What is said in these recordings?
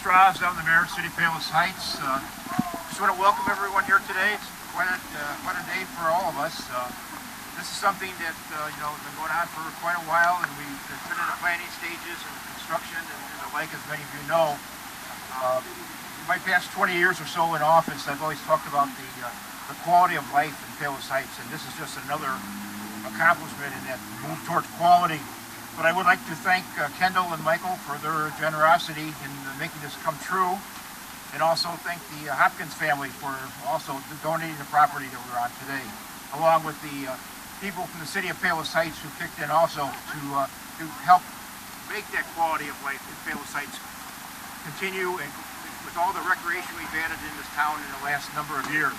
Strauss down in the Mayor City, Palos Heights. Just want to welcome everyone here today. It's quite a day for all of us. This is something that has been going on for quite a while, and we've been in the planning stages and construction and the like, as many of you know. In my past 20 years or so in office, I've always talked about the quality of life in Palos Heights, and this is just another accomplishment in that move towards quality. But I would like to thank Kendall and Michael for their generosity in making this come true, and also thank the Hopkins family for also donating the property that we're on today, along with the people from the city of Palos Heights who kicked in also to help make that quality of life in Palos Heights continue, and with all the recreation we've added in this town in the last number of years.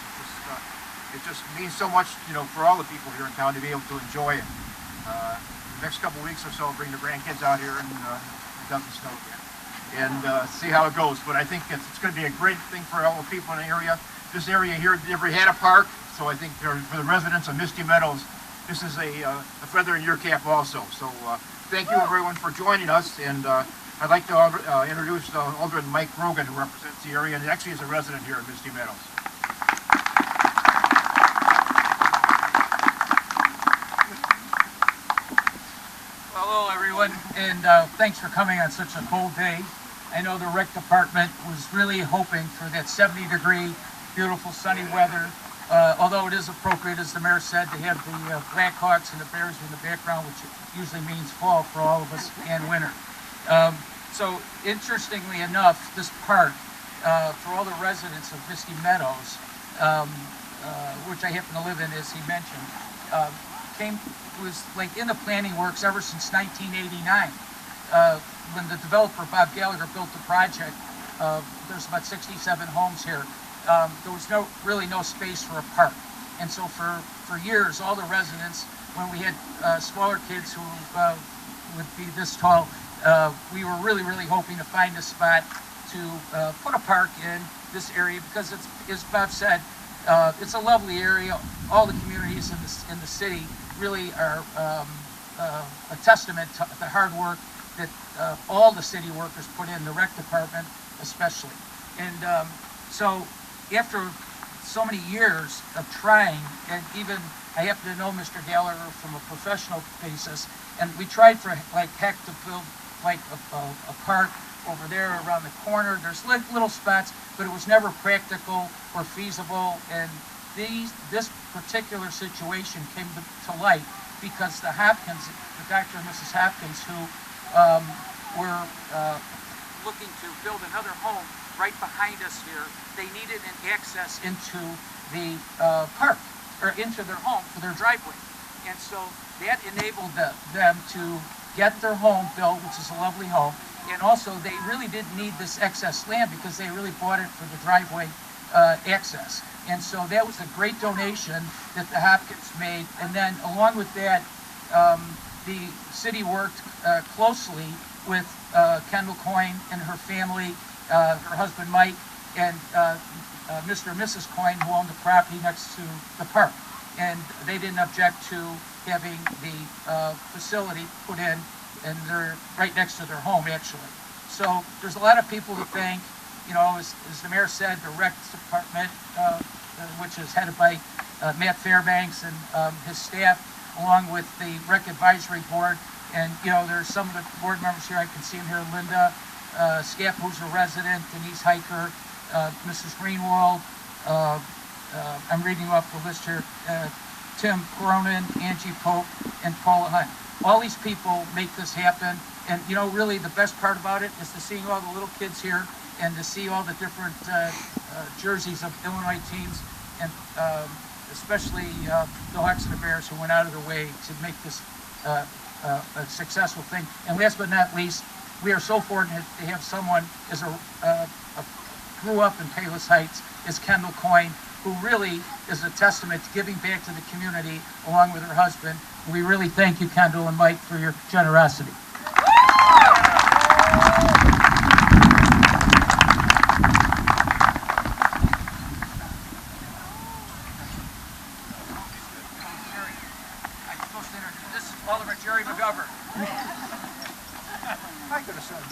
It just means so much, for all the people here in town to be able to enjoy it. The next couple of weeks or so, I'll bring the grandkids out here and it doesn't snow again, and see how it goes. But I think it's going to be a great thing for all the people in the area. This area here never had a park, so I think for the residents of Misty Meadows, this is a feather in your cap also. So thank you everyone for joining us, and I'd like to introduce Alderman Mike Rogan, who represents the area and actually is a resident here in Misty Meadows. Hello everyone, and thanks for coming on such a cold day. I know the rec department was really hoping for that 70-degree, beautiful sunny weather, although it is appropriate, as the mayor said, to have the Blackhawks and the Bears in the background, which usually means fall for all of us, and winter. So interestingly enough, this park, for all the residents of Misty Meadows, which I happen to live in, as he mentioned, was like in the planning works ever since 1989. When the developer Bob Gallagher built the project, there's about 67 homes here. There was really no space for a park, and so for years, all the residents, when we had smaller kids who would be this tall, we were really hoping to find a spot to put a park in this area, because it's, as Bob said, it's a lovely area. All the communities in the city really are a testament to the hard work that all the city workers put in, the rec department especially. And so after so many years of trying, and even I happen to know Mr. Gallagher from a professional basis, and we tried for like heck to build like a park over there around the corner. There's little spots, but it was never practical or feasible. And this particular situation came to light because the Hopkins, the Dr. and Mrs. Hopkins, who were looking to build another home right behind us here, they needed an access into the park, or into their home for their driveway. And so that enabled them to get their home built, which is a lovely home. And also they really didn't need this excess land because they really bought it for the driveway access. And so that was a great donation that the Hopkins made. And then along with that, the city worked closely with Kendall Coyne and her family, her husband Mike, and Mr. and Mrs. Coyne, who owned the property next to the park. And they didn't object to having the facility put in, and they're right next to their home, actually. So there's a lot of people to thank. As the mayor said, the rec department, which is headed by Matt Fairbanks and his staff, along with the rec advisory board. And there's some of the board members here. I can see them here: Linda Scapp, who's a resident; Denise Hiker, Mrs. Greenwald. I'm reading off the list here: Tim Cronin, Angie Pope, and Paula Hunt. All these people make this happen. And really the best part about it is to see all the little kids here, and to see all the different jerseys of Illinois teams, and especially the Hawks and the Bears, who went out of their way to make this a successful thing. And last but not least, we are so fortunate to have someone as grew up in Palos Heights, as Kendall Coyne, who really is a testament to giving back to the community, along with her husband. We really thank you, Kendall and Mike, for your generosity. I could have said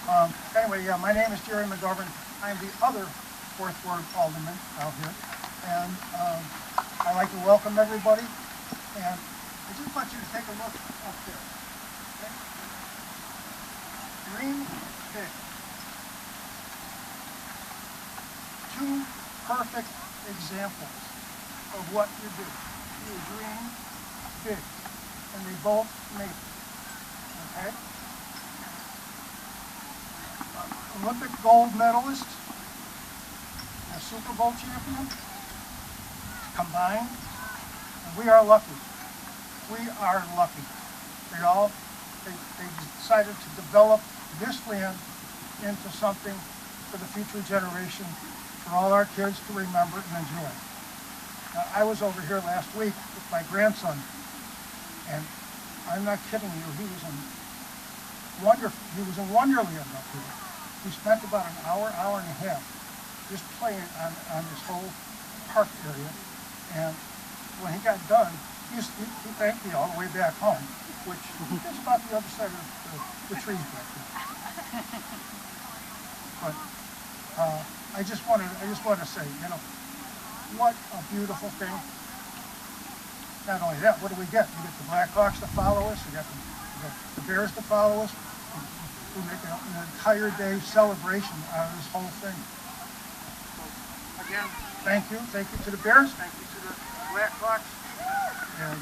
that. anyway, yeah, my name is Jerry McGovern. I'm the other fourth ward alderman out here. And I'd like to welcome everybody. And I just want you to take a look up there. Okay? Dream big. Two perfect examples of what you do. You dream big. And they both make it. Okay? Olympic gold medalist and a Super Bowl champion combined, and we are lucky. We are lucky. They decided to develop this land into something for the future generation, for all our kids to remember and enjoy. Now, I was over here last week with my grandson, and I'm not kidding you, he was in Wonderland up here. We spent about an hour and a half just playing on this whole park area. And when he got done, he thanked me all the way back home, which is about the other side of the trees back there. But I just wanted to say, you know, what a beautiful thing. Not only that, what do we get? We get the Blackhawks to follow us. We got the Bears to follow us. We make an entire day celebration out of this whole thing. So, again, thank you. Thank you to the Bears. Thank you to the Blackhawks. And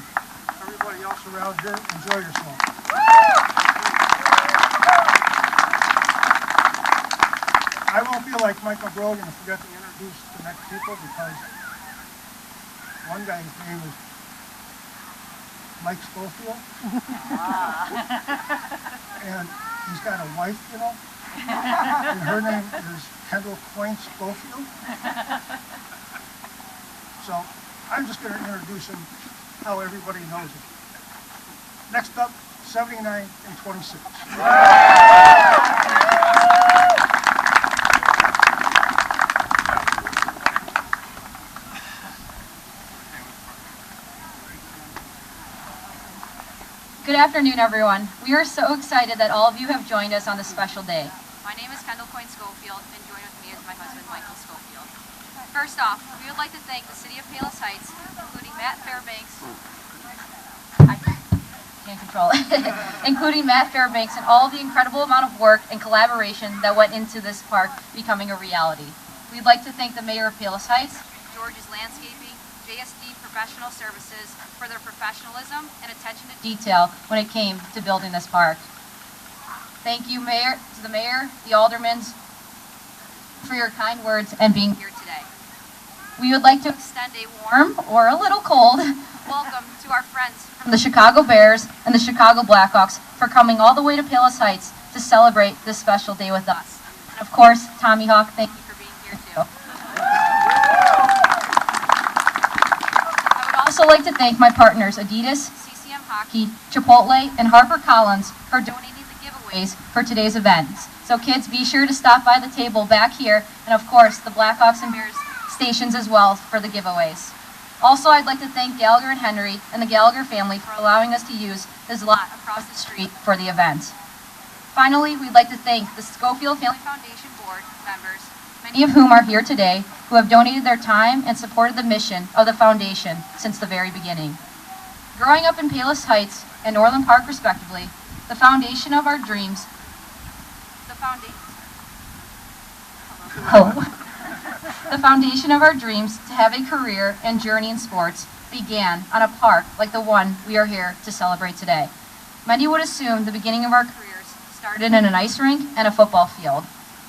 everybody else around here, enjoy yourself. I won't be like Michael Brogan and forget to introduce the next people, because one guy's name is Mike Schofield. And he's got a wife, you know, and her name is Kendall Coyne Schofield. So I'm just going to introduce him how everybody knows him. Next up, 79 and 26. Good afternoon, everyone. We are so excited that all of you have joined us on this special day. My name is Kendall Coyne Schofield, and joined with me is my husband, Michael Schofield. First off, we would like to thank the City of Palos Heights, including Matt Fairbanks. I can't control it. Including Matt Fairbanks and all the incredible amount of work and collaboration that went into this park becoming a reality. We'd like to thank the Mayor of Palos Heights, George's Landscaping, JSD Professional Services for their professionalism and attention to detail when it came to building this park. Thank you, Mayor, to the Mayor, the Aldermen, for your kind words and being here today. We would like to extend a warm, or a little cold, welcome to our friends from the Chicago Bears and the Chicago Blackhawks for coming all the way to Palos Heights to celebrate this special day with us. And of course, Tommy Hawk, thank you for being here too. I would also like to thank my partners, Adidas, CCM Hockey, Chipotle, and HarperCollins for donating the giveaways for today's events. So kids, be sure to stop by the table back here, and of course, the Blackhawks and Bears stations as well for the giveaways. Also, I'd like to thank Gallagher and Henry and the Gallagher family for allowing us to use this lot across the street for the event. Finally, we'd like to thank the Schofield Family Foundation Board members, many of whom are here today, who have donated their time and supported the mission of the foundation since the very beginning. Growing up in Palos Heights and Norland Park respectively, the foundation of our dreams, the foundation of our dreams to have a career and journey in sports began on a park like the one we are here to celebrate today. Many would assume the beginning of our careers started in an ice rink and a football field.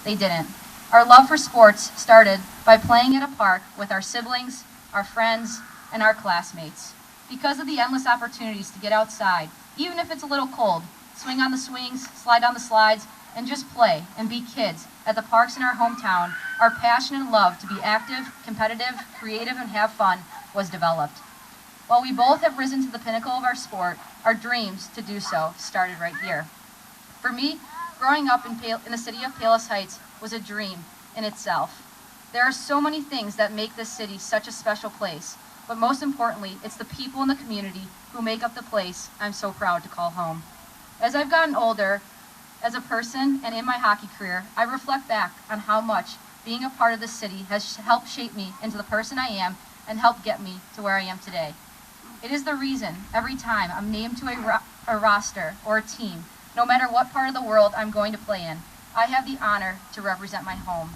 They didn't. Our love for sports started by playing at a park with our siblings, our friends, and our classmates. Because of the endless opportunities to get outside, even if it's a little cold, swing on the swings, slide down the slides, and just play and be kids at the parks in our hometown, our passion and love to be active, competitive, creative, and have fun was developed. While we both have risen to the pinnacle of our sport, our dreams to do so started right here. For me, growing up in the city of Palos Heights was a dream in itself. There are so many things that make this city such a special place, but most importantly, it's the people in the community who make up the place I'm so proud to call home. As I've gotten older, As a person and in my hockey career, I reflect back on how much being a part of this city has helped shape me into the person I am and helped get me to where I am today. It is the reason every time I'm named to a roster or a team, no matter what part of the world I'm going to play in, I have the honor to represent my home.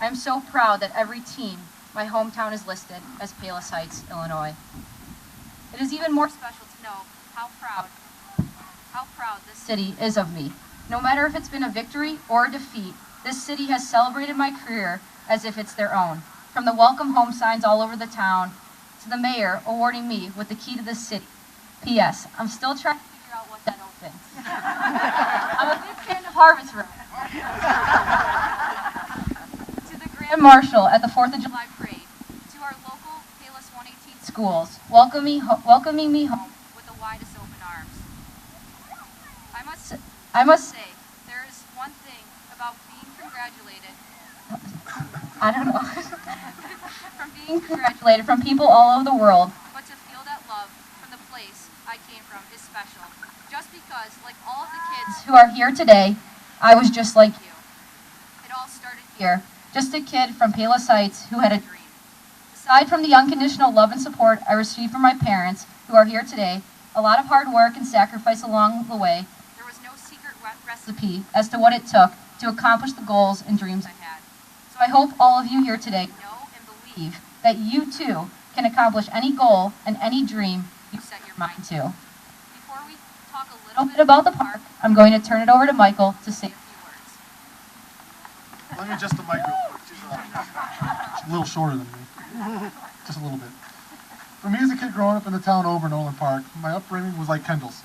I am so proud that every team, my hometown is listed as Palos Heights, Illinois. It is even more special to know how proud this city is of me. No matter if it's been a victory or a defeat, this city has celebrated my career as if it's their own. From the welcome home signs all over the town, to the mayor awarding me with the key to the city. P.S. I'm still trying to figure out what that opens. I'm a big fan of Harvest Road. To the Grand Marshal at the 4th of July Parade, to our local Palos 118 schools, welcoming me home with the widest open arms. I must say, there is one thing about being congratulated. I don't know. From being congratulated from people all over the world, but to feel that love from the place I came from is special. Just because, like all of the kids who are here today, I was just like you. It all started here. Just a kid from Palos Heights who had a dream. Aside from the unconditional love and support I received from my parents, who are here today, a lot of hard work and sacrifice along the way, there was no secret recipe as to what it took to accomplish the goals and dreams I had. So I hope all of you here today know and believe that you too can accomplish any goal and any dream you set your mind to. Before we talk a little bit about the park, I'm going to turn it over to Michael to say a few words. Let me adjust the mic real quick. She's a little shorter than me. Just a little bit. For me as a kid growing up in the town over Nolan Park, my upbringing was like Kendall's.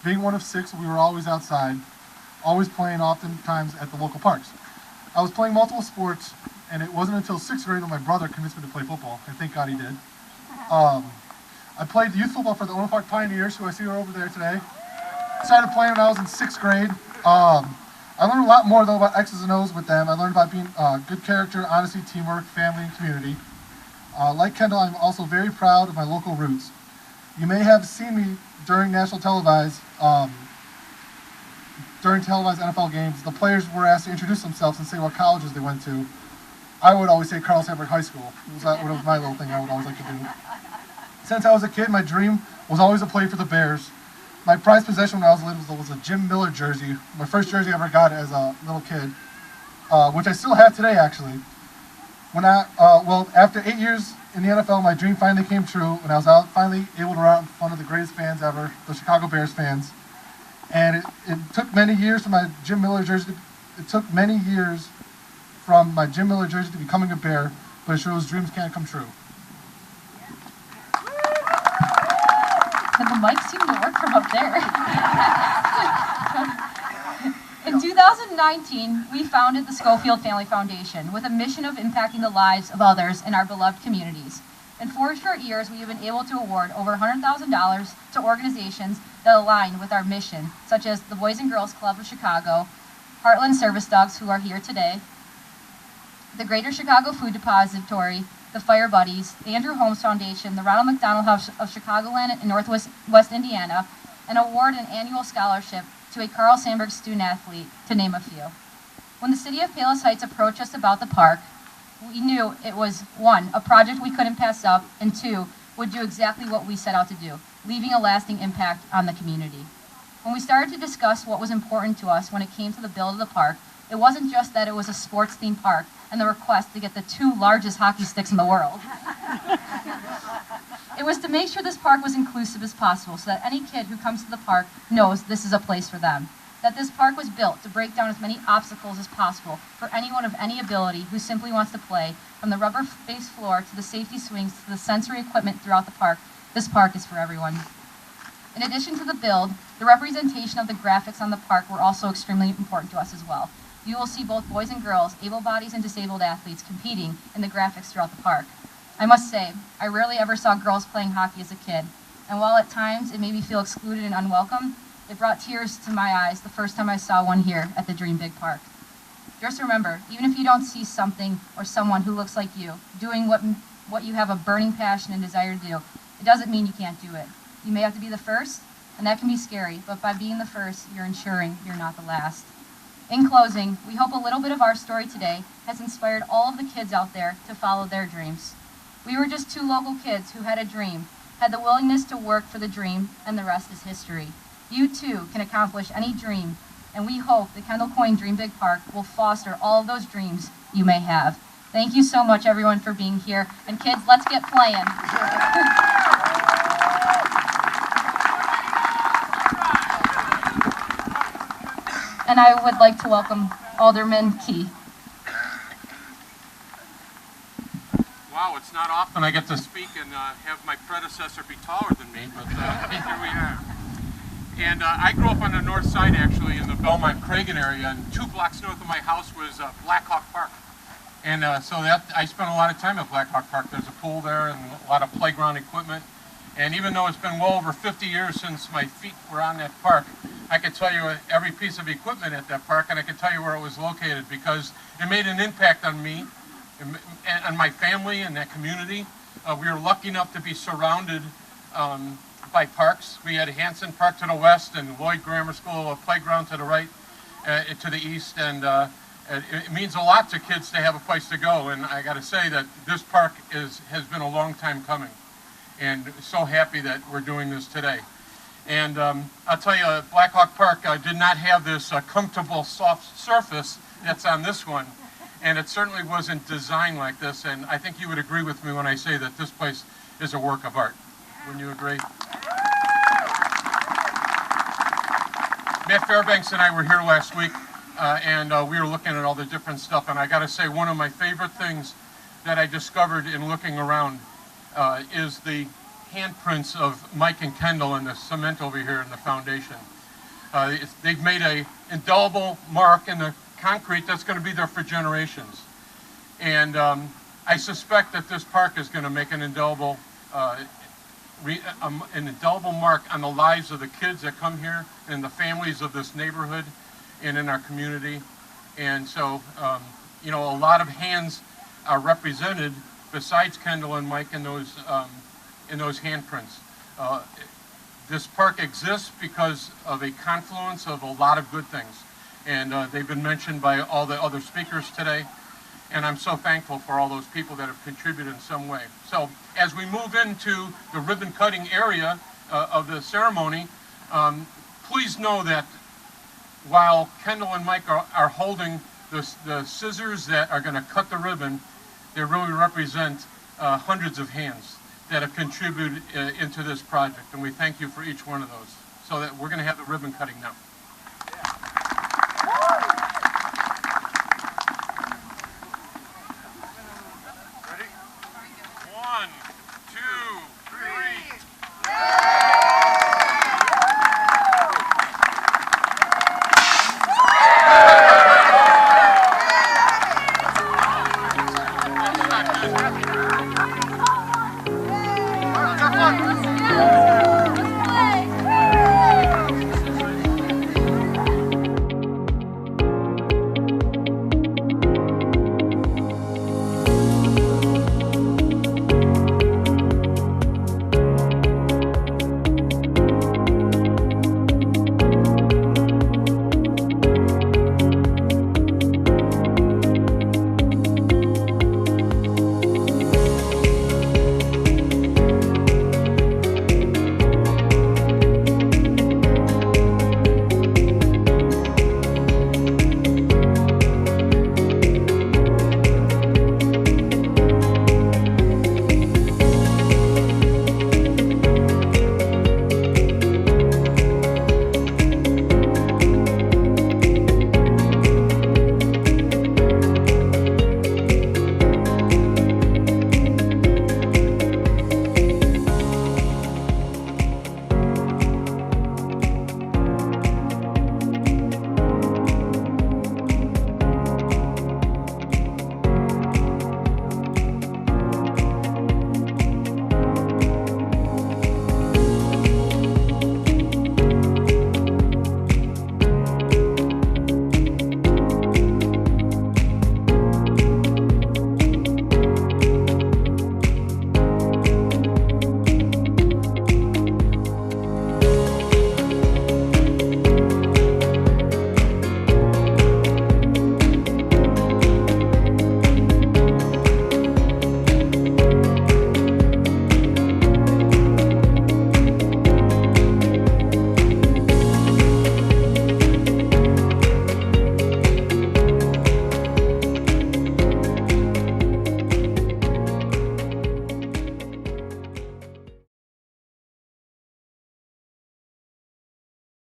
Being one of 6, we were always outside, always playing oftentimes at the local parks. I was playing multiple sports, and it wasn't until 6th grade when my brother convinced me to play football, and thank God he did. I played youth football for the Nolan Park Pioneers, who I see are over there today. Started playing when I was in 6th grade. I learned a lot more, though, about X's and O's with them. I learned about being good character, honesty, teamwork, family, and community. Like Kendall, I'm also very proud of my local roots. You may have seen me during national televised, during televised NFL games. The players were asked to introduce themselves and say what colleges they went to. I would always say Carl Sandburg High School. That was my little thing I would always like to do. Since I was a kid, my dream was always to play for the Bears. My prized possession when I was little was a Jim Miller jersey. My first jersey I ever got as a little kid, which I still have today, actually. After 8 years in the NFL, my dream finally came true when I was finally able to run out in front of the greatest fans ever, the Chicago Bears fans. And it took many years for my Jim Miller jersey. It took many years from my Jim Miller jersey to becoming a Bear, but it shows dreams can come true. And the mic seemed to work from up there. In 2019, we founded the Schofield Family Foundation with a mission of impacting the lives of others in our beloved communities. In 4 short years, we have been able to award over $100,000 to organizations that align with our mission, such as the Boys and Girls Club of Chicago, Heartland Service Dogs, who are here today, the Greater Chicago Food Depository, the Fire Buddies, the Andrew Holmes Foundation, the Ronald McDonald House of Chicagoland in Northwest Indiana, and award an annual scholarship to a Carl Sandburg student athlete, to name a few. When the city of Palos Heights approached us about the park, we knew it was, 1, a project we couldn't pass up, and 2, would do exactly what we set out to do, leaving a lasting impact on the community. When we started to discuss what was important to us when it came to the build of the park, it wasn't just that it was a sports-themed park and the request to get the 2 largest hockey sticks in the world. It was to make sure this park was inclusive as possible so that any kid who comes to the park knows this is a place for them. That this park was built to break down as many obstacles as possible for anyone of any ability who simply wants to play, from the rubber-based floor to the safety swings to the sensory equipment throughout the park. This park is for everyone. In addition to the build, the representation of the graphics on the park were also extremely important to us as well. You will see both boys and girls, able-bodied and disabled athletes competing in the graphics throughout the park. I must say, I rarely ever saw girls playing hockey as a kid, and while at times it made me feel excluded and unwelcome, it brought tears to my eyes the first time I saw one here at the Dream Big Park. Just remember, even if you don't see something or someone who looks like you, doing what you have a burning passion and desire to do, it doesn't mean you can't do it. You may have to be the first, and that can be scary, but by being the first, you're ensuring you're not the last. In closing, we hope a little bit of our story today has inspired all of the kids out there to follow their dreams. We were just two local kids who had a dream, had the willingness to work for the dream, and the rest is history. You too can accomplish any dream, and we hope the Kendall Coyne Dream Big Park will foster all of those dreams you may have. Thank you so much, everyone, for being here. And kids, let's get playing. And I would like to welcome Alderman Key. Wow, it's not often I get to speak and have my predecessor be taller than me, but here we are. And I grew up on the north side, actually, in the Belmont-Cragen area, and 2 blocks north of my house was Black Hawk Park. And so I spent a lot of time at Black Hawk Park. There's a pool there and a lot of playground equipment. And even though it's been well over 50 years since my feet were on that park, I could tell you every piece of equipment at that park, and I could tell you where it was located because it made an impact on me and my family and that community. We were lucky enough to be surrounded by parks. We had Hanson Park to the west and Lloyd Grammar School playground to the right, to the east, and it means a lot to kids to have a place to go. And I got to say that this park has been a long time coming, and so happy that we're doing this today. And I'll tell you, Black Hawk Park did not have this comfortable soft surface that's on this one, and it certainly wasn't designed like this. And I think you would agree with me when I say that this place is a work of art. Wouldn't you agree? Matt Fairbanks and I were here last week, and we were looking at all the different stuff. And I got to say, one of my favorite things that I discovered in looking around is the handprints of Mike and Kendall in the cement over here in the foundation. They've made an indelible mark in the concrete that's going to be there for generations. And I suspect that this park is going to make an indelible mark on the lives of the kids that come here and the families of this neighborhood and in our community. And so, you know, a lot of hands are represented besides Kendall and Mike in those handprints. This park exists because of a confluence of a lot of good things, and they've been mentioned by all the other speakers today, and I'm so thankful for all those people that have contributed in some way. So as we move into the ribbon cutting area of the ceremony, please know that while Kendall and Mike are holding the scissors that are going to cut the ribbon, they really represent hundreds of hands that have contributed into this project, and we thank you for each one of those. So that we're going to have the ribbon cutting now.